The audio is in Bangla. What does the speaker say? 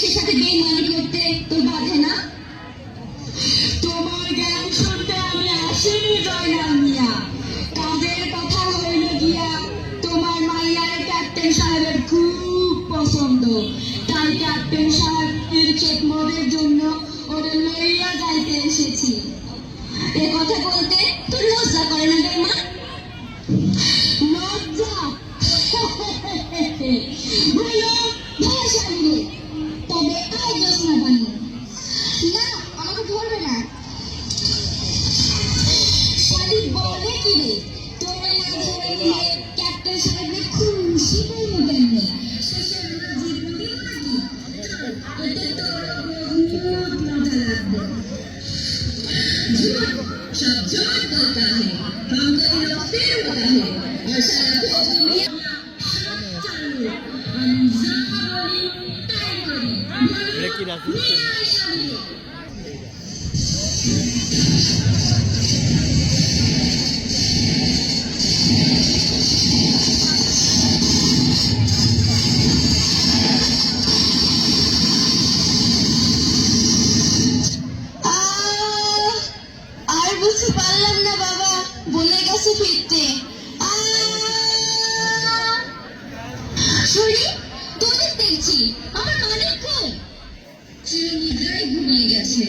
দেশের সাথে বেইমানি করতে তোর বাধে না? তোমার জ্ঞান শুনতে আমি আসিনি জয়নাল মিয়া। কাজের কথা হইল গিয়া তোমার মাইয়ার ক্যাপ্টেন সাহেবের খুব পছন্দ, তাই ক্যাপ্টেন সাহেবের খেদমতের জন্য ওদের লইয়া যাইতে এসেছি। এ কথা বলতে তোর লজ্জা করে না বেমা? লজ্জা বলো ভাষালি রে, তবে আই জোসনা বানু না, আমাকে ধরবে না। শালি বলে কি রে, তোমরা না ধরে নিয়ে ক্যাপ্টেন সাহেবের খুশি করবো কেমনে? শেষের জীবন দিব নাকি? এতে তোর বহুত মজা লাগবে। झूठ सब झूठ बोलता है, हम कोई लोग फिर होता है और सारा कुछ दुनिया चालू हम जाबोली टाइम करी বুঝতে পারলাম না বাবা, বলে গেছে ফিরতে। সরি, তোদের দেখছি আমার মালিক কই? চিরনিদ্রায় ঘুমিয়ে গেছে।